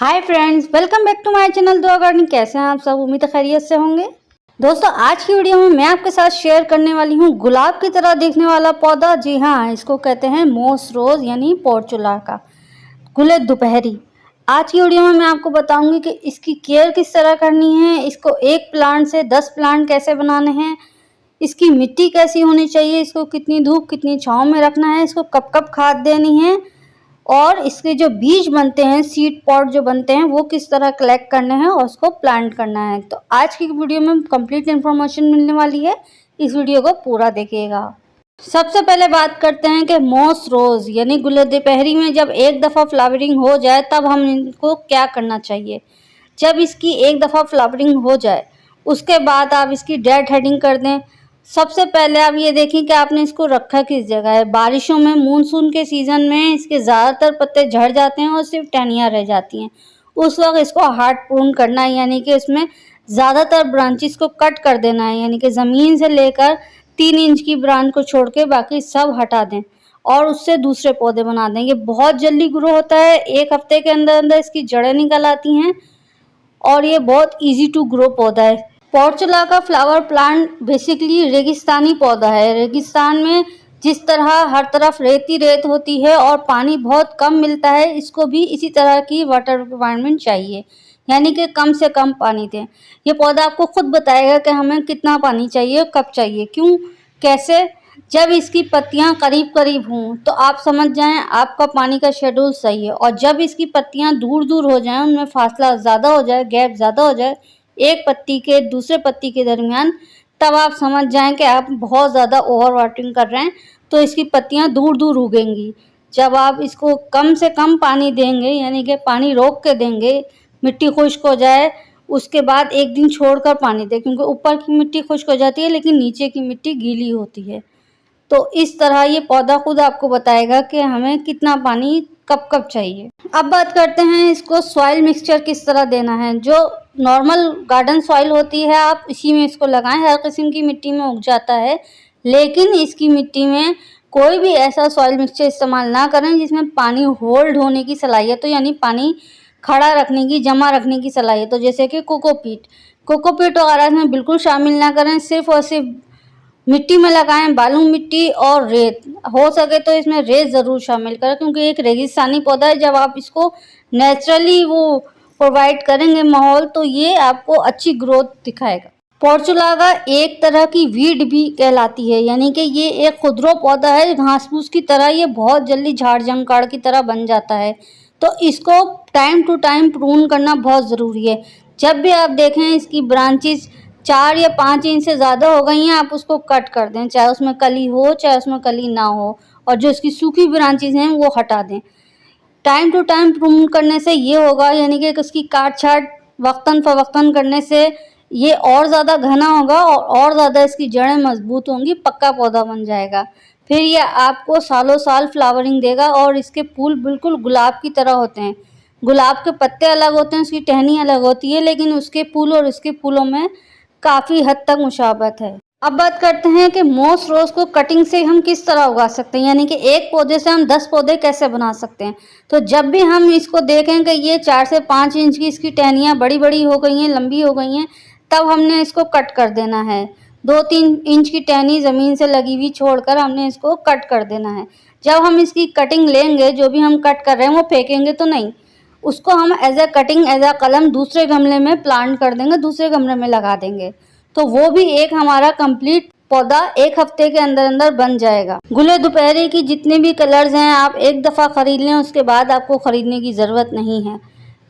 Hi friends, welcome back to my channel Dua gardening. कैसे हैं आप सब? उम्मीद है खैरियत से होंगे। दोस्तों, आज की वीडियो में मैं आपके साथ शेयर करने वाली हूँ गुलाब की तरह दिखने वाला पौधा। जी हाँ, इसको कहते हैं मोस रोज यानी पोर्चुला का गुले दोपहरी। आज की वीडियो में मैं आपको बताऊंगी कि इसकी केयर किस तरह करनी है, इसको एक प्लांट से 10 प्लांट कैसे बनाने हैं, इसकी मिट्टी कैसी होनी चाहिए, इसको कितनी धूप कितनी छांव में रखना है, इसको कब कब खाद देनी है और इसके जो बीज बनते हैं, सीड पॉट जो बनते हैं, वो किस तरह कलेक्ट करने हैं और उसको प्लांट करना है। तो आज की वीडियो में कंप्लीट इन्फॉर्मेशन मिलने वाली है, इस वीडियो को पूरा देखिएगा। सबसे पहले बात करते हैं कि मोस रोज यानी गुल दोपहरी में जब एक दफ़ा फ्लावरिंग हो जाए तब हम इनको क्या करना चाहिए। जब इसकी एक दफ़ा फ्लावरिंग हो जाए उसके बाद आप इसकी डेड हेडिंग कर दें। सबसे पहले आप ये देखें कि आपने इसको रखा किस जगह है। बारिशों में, मानसून के सीज़न में इसके ज़्यादातर पत्ते झड़ जाते हैं और सिर्फ टहनियाँ रह जाती हैं। उस वक्त इसको हार्ड प्रून करना है, यानी कि इसमें ज़्यादातर ब्रांचेस को कट कर देना है, यानी कि ज़मीन से लेकर 3 इंच की ब्रांच को छोड़ के बाकी सब हटा दें और उससे दूसरे पौधे बना दें। ये बहुत जल्दी ग्रो होता है, 1 हफ्ते के अंदर अंदर इसकी जड़ें निकल आती हैं और ये बहुत ईजी टू ग्रो पौधा है। पोर्चुला का फ्लावर प्लांट बेसिकली रेगिस्तानी पौधा है। रेगिस्तान में जिस तरह हर तरफ रेती रेत होती है और पानी बहुत कम मिलता है, इसको भी इसी तरह की वाटर रिक्वायरमेंट चाहिए, यानी कि कम से कम पानी दें। ये पौधा आपको खुद बताएगा कि हमें कितना पानी चाहिए, कब चाहिए, क्यों, कैसे। जब इसकी पत्तियां करीब करीब हों तो आप समझ जाएं आपका पानी का शेड्यूल सही है, और जब इसकी पत्तियां दूर दूर हो जाएं, उनमें फासला ज़्यादा हो जाए, गैप ज़्यादा हो जाए एक पत्ती के दूसरे पत्ती के दरमियान, तब आप समझ जाएं कि आप बहुत ज़्यादा ओवर वाटरिंग कर रहे हैं, तो इसकी पत्तियां दूर दूर उगेंगी। जब आप इसको कम से कम पानी देंगे, यानी कि पानी रोक के देंगे, मिट्टी खुश्क हो जाए उसके बाद 1 दिन छोड़कर पानी दें, क्योंकि ऊपर की मिट्टी खुश्क हो जाती है लेकिन नीचे की मिट्टी गीली होती है। तो इस तरह ये पौधा खुद आपको बताएगा कि हमें कितना पानी कब कब चाहिए। अब बात करते हैं इसको सॉइल मिक्सचर किस तरह देना है। जो नॉर्मल गार्डन सॉइल होती है आप इसी में इसको लगाएं, हर किस्म की मिट्टी में उग जाता है, लेकिन इसकी मिट्टी में कोई भी ऐसा सॉइल मिक्सचर इस्तेमाल ना करें जिसमें पानी होल्ड होने की सलाहियत हो, यानी पानी खड़ा रखने की, जमा रखने की सलाहियत हो, जैसे कि कोकोपीट वगैरह इसमें बिल्कुल शामिल ना करें। सिर्फ और सिर्फ मिट्टी में लगाएं, बालू मिट्टी और रेत, हो सके तो इसमें रेत ज़रूर शामिल करें, क्योंकि एक रेगिस्तानी पौधा है। जब आप इसको नेचुरली वो प्रोवाइड करेंगे माहौल, तो ये आपको अच्छी ग्रोथ दिखाएगा। पोर्चुला का एक तरह की वीड भी कहलाती है, यानी कि ये एक खुदरो पौधा है, घास फूस की तरह ये बहुत जल्दी झाड़ जंकाड़ की तरह बन जाता है। तो इसको टाइम टू टाइम प्रून करना बहुत ज़रूरी है। जब भी आप देखें इसकी ब्रांचेस 4 या 5 इंच से ज़्यादा हो गई हैं, आप उसको कट कर दें, चाहे उसमें कली हो चाहे उसमें कली ना हो, और जो इसकी सूखी ब्रांचेस हैं वो हटा दें। टाइम टू टाइम प्रून करने से ये होगा, यानी कि उसकी काट छाट वक्तन फवक्तन करने से ये और ज़्यादा घना होगा और ज़्यादा इसकी जड़ें मजबूत होंगी, पक्का पौधा बन जाएगा। फिर ये आपको सालों साल फ्लावरिंग देगा और इसके फूल बिल्कुल गुलाब की तरह होते हैं। गुलाब के पत्ते अलग होते हैं, उसकी टहनी अलग होती है, लेकिन उसके फूल और इसके फूलों में काफ़ी हद तक मुशाबत है। अब बात करते हैं कि मोस रोज को कटिंग से हम किस तरह उगा सकते हैं, यानी कि एक पौधे से हम 10 पौधे कैसे बना सकते हैं। तो जब भी हम इसको देखें कि ये 4 से 5 इंच की इसकी टहनियाँ बड़ी बड़ी हो गई हैं, लंबी हो गई हैं, तब हमने इसको कट कर देना है। 2-3 इंच की टहनी ज़मीन से लगी हुई छोड़कर हमने इसको कट कर देना है। जब हम इसकी कटिंग लेंगे, जो भी हम कट कर रहे हैं वो फेंकेंगे तो नहीं, उसको हम as a cutting, as a कलम दूसरे गमले में प्लांट कर देंगे, दूसरे गमले में लगा देंगे, तो वो भी एक हमारा कंप्लीट पौधा 1 हफ्ते के अंदर अंदर बन जाएगा। गुले दोपहरी की जितने भी कलर्स हैं आप एक दफ़ा ख़रीद लें, उसके बाद आपको ख़रीदने की ज़रूरत नहीं है।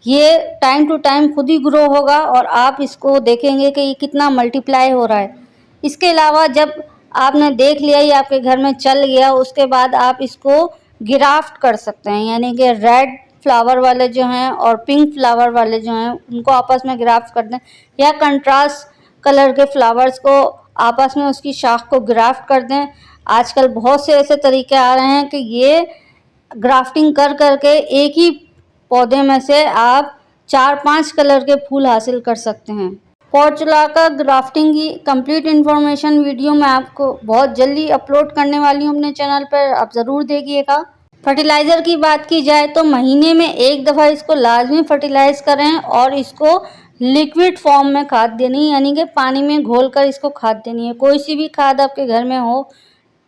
ये टाइम टू टाइम खुद ही ग्रो होगा और आप इसको देखेंगे कि ये कितना मल्टीप्लाई हो रहा है। इसके अलावा जब आपने देख लिया ये आपके घर में चल गया, उसके बाद आप इसको गिराफ्ट कर सकते हैं, यानी कि रेड फ्लावर वाले जो हैं और पिंक फ्लावर वाले जो हैं उनको आपस में ग्राफ्ट कर दें, या कंट्रास्ट कलर के फ्लावर्स को आपस में उसकी शाख को ग्राफ्ट कर दें। आजकल बहुत से ऐसे तरीके आ रहे हैं कि ये ग्राफ्टिंग कर करके एक ही पौधे में से आप 4-5 कलर के फूल हासिल कर सकते हैं। पोर्चुला का ग्राफ्टिंग की कंप्लीट इन्फॉर्मेशन वीडियो मैं आपको बहुत जल्दी अपलोड करने वाली हूँ अपने चैनल पर, आप ज़रूर देखिएगा। फर्टिलाइज़र की बात की जाए तो महीने में एक दफ़ा इसको लाजमी फर्टिलाइज़ करें और इसको लिक्विड फॉर्म में खाद देनी है, यानी कि पानी में घोलकर इसको खाद देनी है। कोई सी भी खाद आपके घर में हो,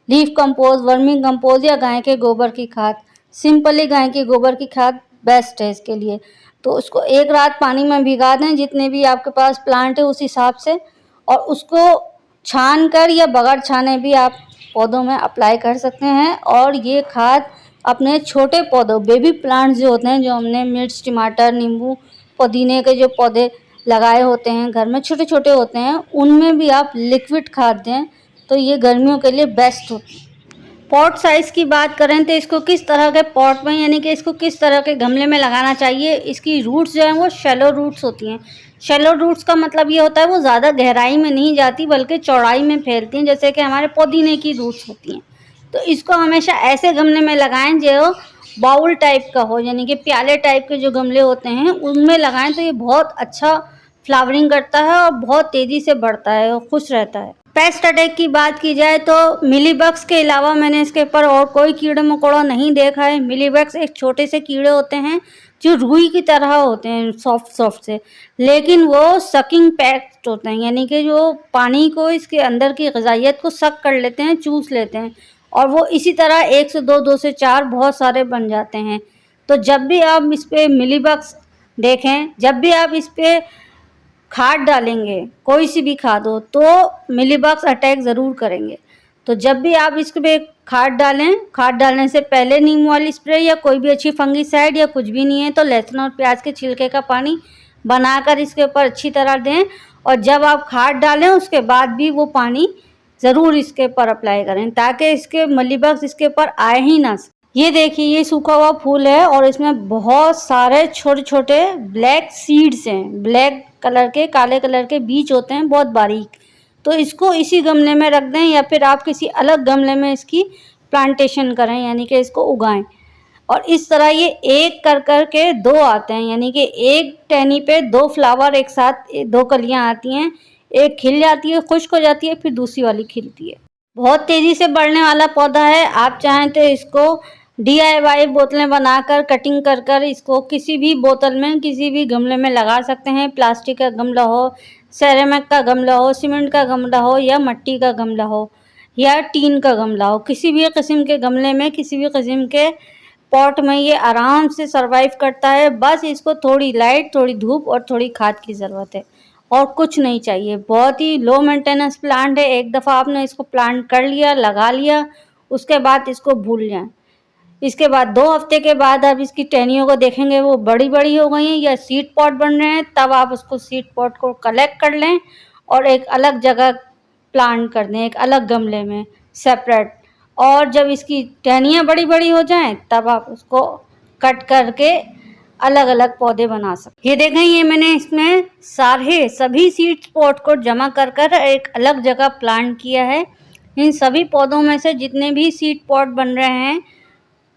लीफ कंपोस्ट, वर्मी कंपोस्ट या गाय के गोबर की खाद, सिंपली गाय के गोबर की खाद बेस्ट है इसके लिए। तो उसको एक रात पानी में भिगा दें, जितने भी आपके पास प्लांट है उस हिसाब से, और उसको छान कर या बगैर छाने भी आप पौधों में अप्लाई कर सकते हैं। और ये खाद अपने छोटे पौधों, बेबी प्लांट्स जो होते हैं, जो हमने मिर्च, टमाटर, नींबू, पुदीने के जो पौधे लगाए होते हैं घर में, छोटे छोटे होते हैं, उनमें भी आप लिक्विड खाद दें तो ये गर्मियों के लिए बेस्ट होती है। पॉट साइज़ की बात करें तो इसको किस तरह के पॉट में, यानी कि इसको किस तरह के गमले में लगाना चाहिए। इसकी रूट्स जो हैं वो शैलो रूट्स होती हैं। शैलो रूट्स का मतलब ये होता है वो ज़्यादा गहराई में नहीं जाती बल्कि चौड़ाई में फैलती हैं, जैसे कि हमारे पुदीने की रूट्स होती हैं। तो इसको हमेशा ऐसे गमले में लगाएं जो बाउल टाइप का हो, यानी कि प्याले टाइप के जो गमले होते हैं उनमें लगाएं, तो ये बहुत अच्छा फ्लावरिंग करता है और बहुत तेज़ी से बढ़ता है और खुश रहता है। पेस्ट अटैक की बात की जाए तो मिलीबग्स के अलावा मैंने इसके ऊपर और कोई कीड़े मकोड़ा नहीं देखा है। मिलीबग्स एक छोटे से कीड़े होते हैं जो रुई की तरह होते हैं, सॉफ्ट से, लेकिन वो सकिंग पेस्ट होते हैं, यानी कि जो पानी को, इसके अंदर की ग़िज़ाइयत को सक कर लेते हैं, चूस लेते हैं, और वो इसी तरह 1 से 2 से 4 बहुत सारे बन जाते हैं। तो जब भी आप इस पर मिलीबग्स देखें, जब भी आप इस पर खाद डालेंगे, कोई सी भी खाद हो, तो मिलीबग्स अटैक ज़रूर करेंगे। तो जब भी आप इस पे खाद डालें, खाद डालने से पहले नीम वाली स्प्रे या कोई भी अच्छी फंगीसाइड या कुछ भी नहीं है तो लहसुन और प्याज के छिलके का पानी बनाकर इसके ऊपर अच्छी तरह दें, और जब आप खाद डालें उसके बाद भी वो पानी ज़रूर इसके ऊपर अप्लाई करें ताकि इसके मिलीबग्स इसके ऊपर आए ही ना। ये देखिए, ये सूखा हुआ फूल है और इसमें बहुत सारे छोटे छोटे ब्लैक सीड्स हैं, ब्लैक कलर के, काले कलर के बीज होते हैं बहुत बारीक। तो इसको इसी गमले में रख दें या फिर आप किसी अलग गमले में इसकी प्लांटेशन करें, यानी कि इसको उगाएं। और इस तरह ये एक कर के 2 आते हैं, यानी कि एक टहनी पे 2 फ्लावर एक साथ, 2 कलियां आती हैं, एक खिल जाती है, खुश्क हो जाती है, फिर दूसरी वाली खिलती है। बहुत तेज़ी से बढ़ने वाला पौधा है। आप चाहें तो इसको DIY बोतलें बनाकर कटिंग कर इसको किसी भी बोतल में, किसी भी गमले में लगा सकते हैं। प्लास्टिक का गमला हो, सेरेमिक का गमला हो, सीमेंट का गमला हो, या मिट्टी का गमला हो, या टीन का गमला हो, किसी भी किस्म के गमले में, किसी भी किस्म के पॉट में ये आराम से सरवाइव करता है। बस इसको थोड़ी लाइट, थोड़ी धूप और थोड़ी खाद की ज़रूरत है, और कुछ नहीं चाहिए। बहुत ही लो मेंटेनेंस प्लांट है। एक दफ़ा आपने इसको प्लांट कर लिया, लगा लिया, उसके बाद इसको भूल जाएं। इसके बाद 2 हफ्ते के बाद आप इसकी टहनियों को देखेंगे वो बड़ी बड़ी हो गई हैं या सीड पॉट बन रहे हैं, तब आप उसको सीड पॉट को कलेक्ट कर लें और एक अलग जगह प्लांट कर दें, एक अलग गमले में सेपरेट। और जब इसकी टहनियाँ बड़ी बड़ी हो जाएं तब आप उसको कट करके अलग अलग पौधे बना सकते। ये देखें, ये मैंने इसमें सभी सीड पॉट को जमा कर एक अलग जगह प्लांट किया है। इन सभी पौधों में से जितने भी सीड पॉट बन रहे हैं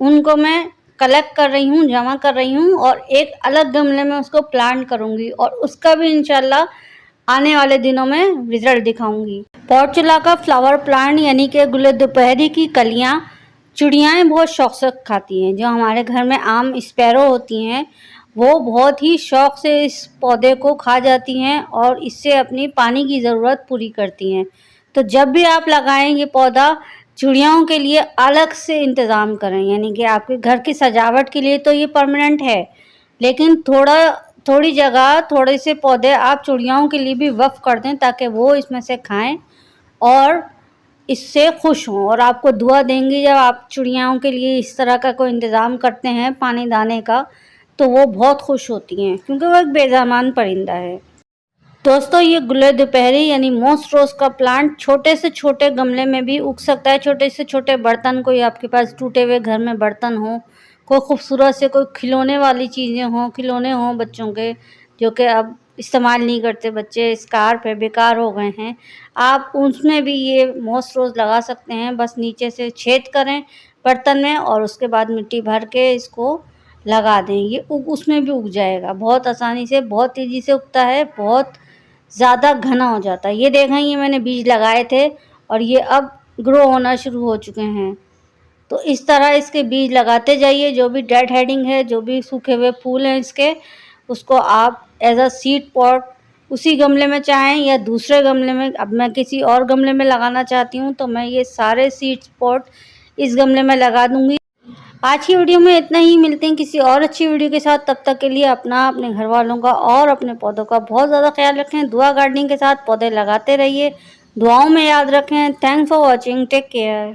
उनको मैं कलेक्ट कर रही हूँ, जमा कर रही हूँ, और एक अलग गमले में उसको प्लांट करूँगी और उसका भी इंशाल्लाह आने वाले दिनों में रिजल्ट दिखाऊंगी। पॉर्चुला का फ्लावर प्लांट, यानी कि गुल दोपहरी की कलियाँ, चिड़ियाएँ बहुत शौक से खाती हैं। जो हमारे घर में आम स्पैरो होती हैं वो बहुत ही शौक से इस पौधे को खा जाती हैं और इससे अपनी पानी की ज़रूरत पूरी करती हैं। तो जब भी आप लगाएं ये पौधा, चिड़ियाओं के लिए अलग से इंतज़ाम करें, यानी कि आपके घर की सजावट के लिए तो ये परमानेंट है, लेकिन थोड़ी जगह, थोड़े से पौधे आप चिड़ियाओं के लिए भी वक्फ कर दें ताकि वो इसमें से खाएं और इससे खुश हों और आपको दुआ देंगी। जब आप चिड़ियाओं के लिए इस तरह का कोई इंतज़ाम करते हैं पानी दाने का, तो वो बहुत खुश होती हैं क्योंकि वो एक बेज़ामान परिंदा है। दोस्तों, ये गुल दोपहरी यानी मोस्ट रोज़ का प्लांट छोटे से छोटे गमले में भी उग सकता है। छोटे से छोटे बर्तन, कोई आपके पास टूटे हुए घर में बर्तन हो, कोई खूबसूरत से कोई खिलौने वाली चीज़ें हों, खिलौने हों बच्चों के जो कि अब इस्तेमाल नहीं करते बच्चे, स्कार्फ है, बेकार हो गए हैं, आप उसमें भी ये मोस्ट रोज़ लगा सकते हैं। बस नीचे से छेद करें बर्तन में और उसके बाद मिट्टी भर के इसको लगा दें, ये उसमें भी उग जाएगा बहुत आसानी से, बहुत तेज़ी से उगता है, बहुत ज़्यादा घना हो जाता है। ये देखें, ये मैंने बीज लगाए थे और ये अब ग्रो होना शुरू हो चुके हैं। तो इस तरह इसके बीज लगाते जाइए। जो भी डेड हेडिंग है, जो भी सूखे हुए फूल हैं इसके, उसको आप एज अ सीड पॉट उसी गमले में चाहें या दूसरे गमले में, अब मैं किसी और गमले में लगाना चाहती हूँ तो मैं ये सारे सीड पॉट इस गमले में लगा दूंगी। आज की वीडियो में इतना ही। मिलते हैं किसी और अच्छी वीडियो के साथ। तब तक के लिए अपना, अपने घर वालों का और अपने पौधों का बहुत ज़्यादा ख्याल रखें। दुआ गार्डनिंग के साथ पौधे लगाते रहिए, दुआओं में याद रखें। Thanks for watching, take care.